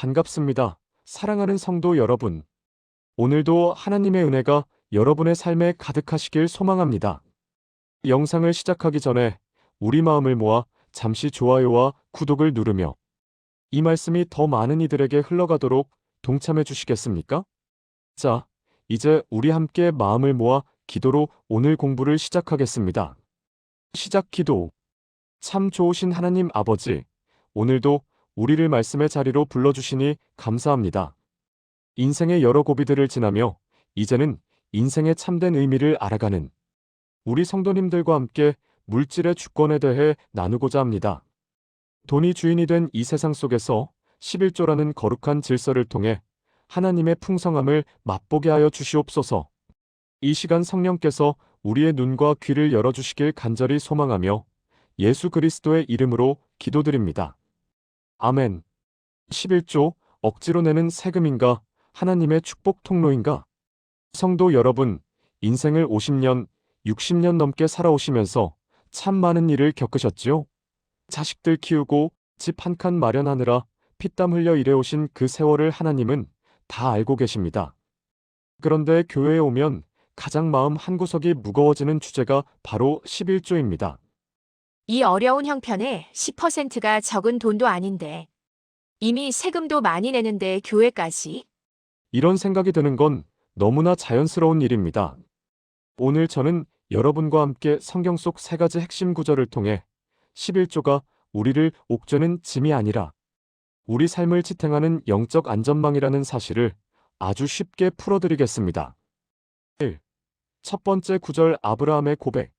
반갑습니다. 사랑하는 성도 여러분. 오늘도 하나님의 은혜가 여러분의 삶에 가득하시길 소망합니다. 영상을 시작하기 전에 우리 마음을 모아 잠시 좋아요와 구독을 누르며 이 말씀이 더 많은 이들에게 흘러가도록 동참해 주시겠습니까? 자, 이제 우리 함께 마음을 모아 기도로 오늘 공부를 시작하겠습니다. 시작 기도. 참 좋으신 하나님 아버지, 오늘도 우리를 말씀의 자리로 불러주시니 감사합니다. 인생의 여러 고비들을 지나며 이제는 인생의 참된 의미를 알아가는 우리 성도님들과 함께 물질의 주권에 대해 나누고자 합니다. 돈이 주인이 된 이 세상 속에서 11조라는 거룩한 질서를 통해 하나님의 풍성함을 맛보게 하여 주시옵소서. 이 시간 성령께서 우리의 눈과 귀를 열어주시길 간절히 소망하며 예수 그리스도의 이름으로 기도드립니다. 아멘. 11조, 억지로 내는 세금인가, 하나님의 축복 통로인가? 성도 여러분, 인생을 50년, 60년 넘게 살아오시면서 참 많은 일을 겪으셨지요? 자식들 키우고 집 한 칸 마련하느라 피땀 흘려 일해오신 그 세월을 하나님은 다 알고 계십니다. 그런데 교회에 오면 가장 마음 한구석이 무거워지는 주제가 바로 11조입니다. 이 어려운 형편에 10%가 적은 돈도 아닌데 이미 세금도 많이 내는데 교회까지. 이런 생각이 드는 건 너무나 자연스러운 일입니다. 오늘 저는 여러분과 함께 성경 속 세 가지 핵심 구절을 통해 11조가 우리를 옥죄는 짐이 아니라 우리 삶을 지탱하는 영적 안전망이라는 사실을 아주 쉽게 풀어드리겠습니다. 1. 첫 번째 구절 아브라함의 고백.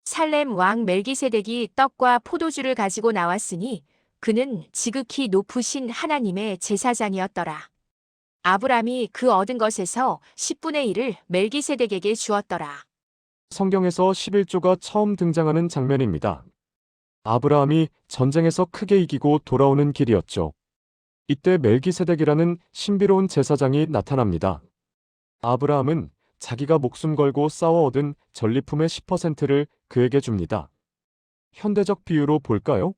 살렘 왕 멜기세덱이 떡과 포도주를 가지고 나왔으니 그는 지극히 높으신 하나님의 제사장이었더라. 아브람이 그 얻은 것에서 10분의 1을 멜기세덱에게 주었더라. 성경에서 11조가 처음 등장하는 장면입니다. 아브라함이 전쟁에서 크게 이기고 돌아오는 길이었죠. 이때 멜기세덱이라는 신비로운 제사장이 나타납니다. 아브라함은 자기가 목숨 걸고 싸워 얻은 전리품의 10%를 그에게 줍니다. 현대적 비유로 볼까요?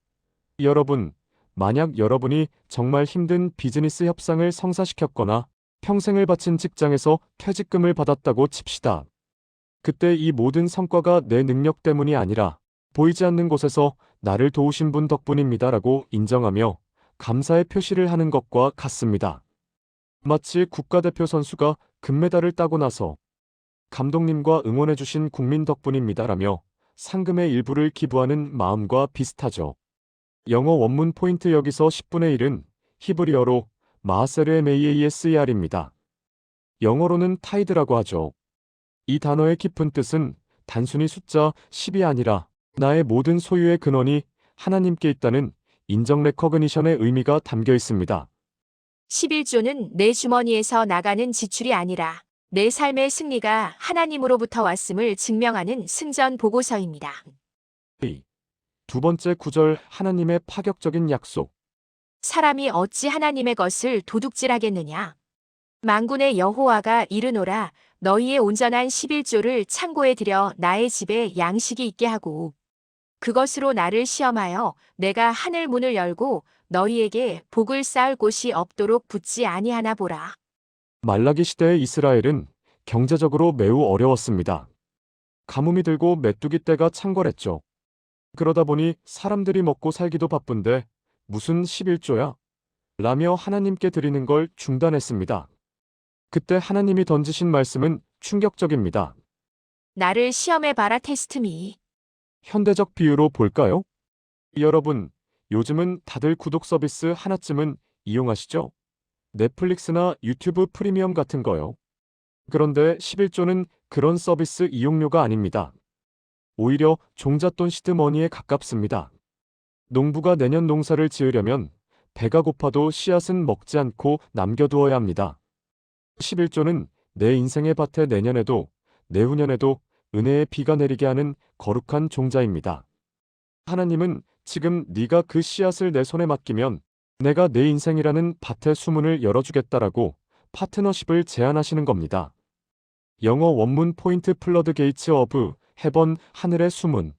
여러분, 만약 여러분이 정말 힘든 비즈니스 협상을 성사시켰거나 평생을 바친 직장에서 퇴직금을 받았다고 칩시다. 그때 이 모든 성과가 내 능력 때문이 아니라 보이지 않는 곳에서 나를 도우신 분 덕분입니다라고 인정하며 감사의 표시를 하는 것과 같습니다. 마치 국가대표 선수가 금메달을 따고 나서 감독님과 응원해주신 국민 덕분입니다라며 상금의 일부를 기부하는 마음과 비슷하죠. 영어 원문 포인트 여기서 10분의 1은 히브리어로 마하세르 메이에스이알입니다. 영어로는 타이드라고 하죠. 이 단어의 깊은 뜻은 단순히 숫자 10이 아니라 나의 모든 소유의 근원이 하나님께 있다는 인정 레커그니션의 의미가 담겨 있습니다. 11조는 내 주머니에서 나가는 지출이 아니라 내 삶의 승리가 하나님으로부터 왔음을 증명하는 승전 보고서입니다. 두 번째 구절 하나님의 파격적인 약속. 사람이 어찌 하나님의 것을 도둑질하겠느냐? 만군의 여호와가 이르노라 너희의 온전한 11조를 창고에 들여 나의 집에 양식이 있게 하고 그것으로 나를 시험하여 내가 하늘 문을 열고 너희에게 복을 쌓을 곳이 없도록 붙지 아니하나 보라. 말라기 시대의 이스라엘은 경제적으로 매우 어려웠습니다. 가뭄이 들고 메뚜기 떼가 창궐했죠. 그러다 보니 사람들이 먹고 살기도 바쁜데 무슨 11조야? 라며 하나님께 드리는 걸 중단했습니다. 그때 하나님이 던지신 말씀은 충격적입니다. 나를 시험해 봐라 테스트미. 현대적 비유로 볼까요? 여러분, 요즘은 다들 구독 서비스 하나쯤은 이용하시죠? 넷플릭스나 유튜브 프리미엄 같은 거요. 그런데 11조는 그런 서비스 이용료가 아닙니다. 오히려 종잣돈 시드머니에 가깝습니다. 농부가 내년 농사를 지으려면 배가 고파도 씨앗은 먹지 않고 남겨두어야 합니다. 11조는 내 인생의 밭에 내년에도 내후년에도 은혜의 비가 내리게 하는 거룩한 종자입니다. 하나님은 지금 네가 그 씨앗을 내 손에 맡기면 내가 내 인생이라는 밭의 수문을 열어주겠다라고 파트너십을 제안하시는 겁니다. 영어 원문 포인트 플러드 게이츠 어브 헤번 하늘의 수문.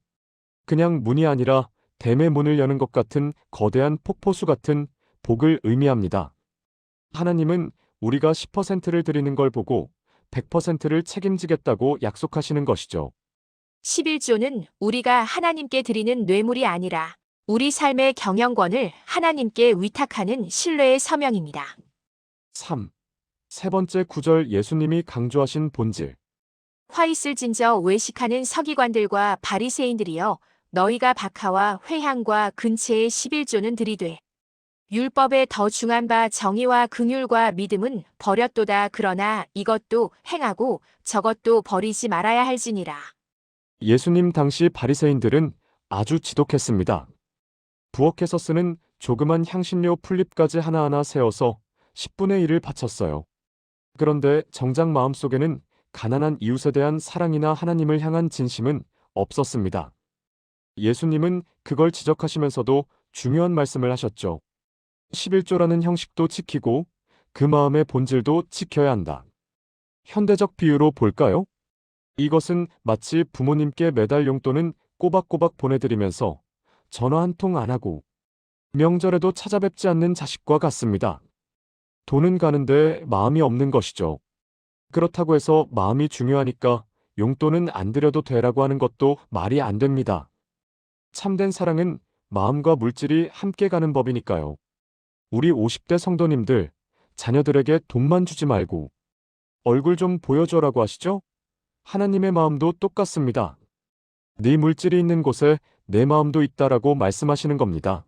그냥 문이 아니라 댐의 문을 여는 것 같은 거대한 폭포수 같은 복을 의미합니다. 하나님은 우리가 10%를 드리는 걸 보고 100%를 책임지겠다고 약속하시는 것이죠. 11조는 우리가 하나님께 드리는 뇌물이 아니라 우리 삶의 경영권을 하나님께 위탁하는 신뢰의 서명입니다. 3. 세 번째 구절 예수님이 강조하신 본질. 화 있을진저 외식하는 서기관들과 바리새인들이여 너희가 박하와 회향과 근체의 11조는 들이되 율법에 더 중한 바 정의와 긍휼과 믿음은 버렸도다. 그러나 이것도 행하고 저것도 버리지 말아야 할지니라. 예수님 당시 바리새인들은 아주 지독했습니다. 부엌에서 쓰는 조그만 향신료 풀잎까지 하나하나 세어서 10분의 1을 바쳤어요. 그런데 정작 마음속에는 가난한 이웃에 대한 사랑이나 하나님을 향한 진심은 없었습니다. 예수님은 그걸 지적하시면서도 중요한 말씀을 하셨죠. 11조라는 형식도 지키고 그 마음의 본질도 지켜야 한다. 현대적 비유로 볼까요? 이것은 마치 부모님께 매달 용돈은 꼬박꼬박 보내드리면서 전화 한 통 안 하고 명절에도 찾아뵙지 않는 자식과 같습니다. 돈은 가는데 마음이 없는 것이죠. 그렇다고 해서 마음이 중요하니까 용돈은 안 드려도 되라고 하는 것도 말이 안 됩니다. 참된 사랑은 마음과 물질이 함께 가는 법이니까요. 우리 50대 성도님들, 자녀들에게 돈만 주지 말고 얼굴 좀 보여줘라고 하시죠? 하나님의 마음도 똑같습니다. 네 물질이 있는 곳에 내 마음도 있다라고 말씀하시는 겁니다.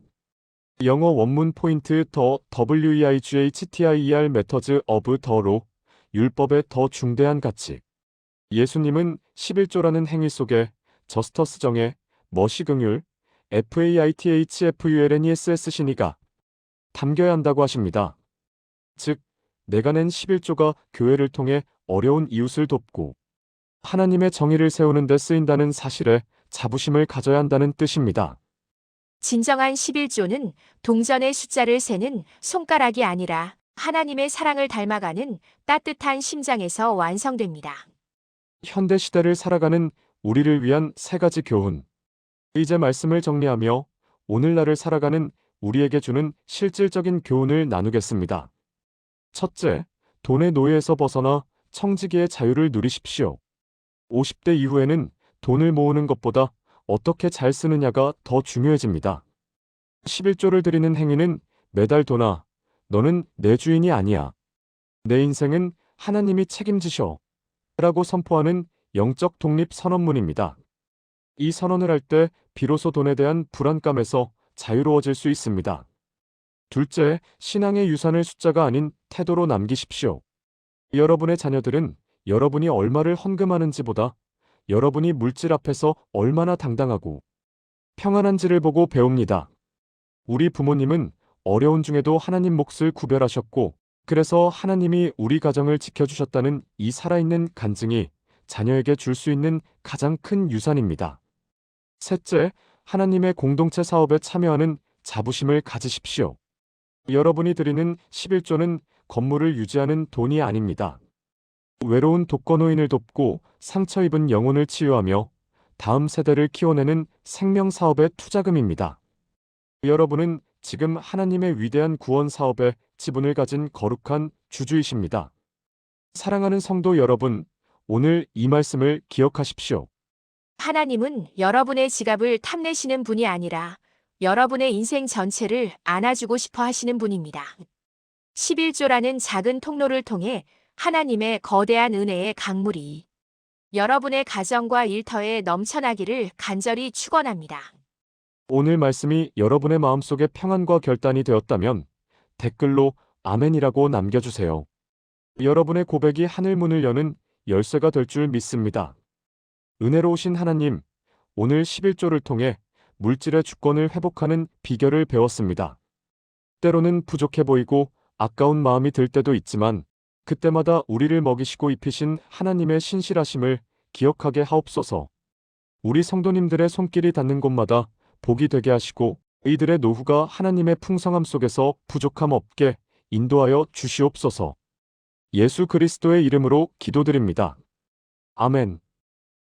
영어 원문 포인트 더 WEIGHTIER 메터즈 오브 더로 율법의 더 중대한 가치. 예수님은 11조라는 행위 속에 저스터스 정의 머시긍휼 FAITHFULNESS 신이가 담겨야 한다고 하십니다. 즉, 내가 낸 11조가 교회를 통해 어려운 이웃을 돕고 하나님의 정의를 세우는 데 쓰인다는 사실에 자부심을 가져야 한다는 뜻입니다. 진정한 11조는 동전의 숫자를 세는 손가락이 아니라 하나님의 사랑을 닮아가는 따뜻한 심장에서 완성됩니다. 현대 시대를 살아가는 우리를 위한 세 가지 교훈. 이제 말씀을 정리하며 오늘날을 살아가는 우리에게 주는 실질적인 교훈을 나누겠습니다. 첫째, 돈의 노예에서 벗어나 청지기의 자유를 누리십시오. 50대 이후에는 돈을 모으는 것보다 어떻게 잘 쓰느냐가 더 중요해집니다. 11조를 드리는 행위는 매달 돈아, 너는 내 주인이 아니야. 내 인생은 하나님이 책임지셔. 라고 선포하는 영적 독립 선언문입니다. 이 선언을 할 때 비로소 돈에 대한 불안감에서 자유로워질 수 있습니다. 둘째, 신앙의 유산을 숫자가 아닌 태도로 남기십시오. 여러분의 자녀들은 여러분이 얼마를 헌금하는지보다 여러분이 물질 앞에서 얼마나 당당하고 평안한지를 보고 배웁니다. 우리 부모님은 어려운 중에도 하나님 몫을 구별하셨고, 그래서 하나님이 우리 가정을 지켜주셨다는 이 살아있는 간증이 자녀에게 줄 수 있는 가장 큰 유산입니다. 셋째, 하나님의 공동체 사업에 참여하는 자부심을 가지십시오. 여러분이 드리는 11조는 건물을 유지하는 돈이 아닙니다. 외로운 독거노인을 돕고 상처 입은 영혼을 치유하며 다음 세대를 키워내는 생명사업의 투자금입니다. 여러분은 지금 하나님의 위대한 구원 사업에 지분을 가진 거룩한 주주이십니다. 사랑하는 성도 여러분, 오늘 이 말씀을 기억하십시오. 하나님은 여러분의 지갑을 탐내시는 분이 아니라 여러분의 인생 전체를 안아주고 싶어 하시는 분입니다. 11조라는 작은 통로를 통해 하나님의 거대한 은혜의 강물이 여러분의 가정과 일터에 넘쳐나기를 간절히 축원합니다. 오늘 말씀이 여러분의 마음속에 평안과 결단이 되었다면 댓글로 아멘이라고 남겨주세요. 여러분의 고백이 하늘 문을 여는 열쇠가 될 줄 믿습니다. 은혜로우신 하나님, 오늘 11조를 통해 물질의 주권을 회복하는 비결을 배웠습니다. 때로는 부족해 보이고 아까운 마음이 들 때도 있지만 그때마다 우리를 먹이시고 입히신 하나님의 신실하심을 기억하게 하옵소서. 우리 성도님들의 손길이 닿는 곳마다 복이 되게 하시고 이들의 노후가 하나님의 풍성함 속에서 부족함 없게 인도하여 주시옵소서. 예수 그리스도의 이름으로 기도드립니다. 아멘.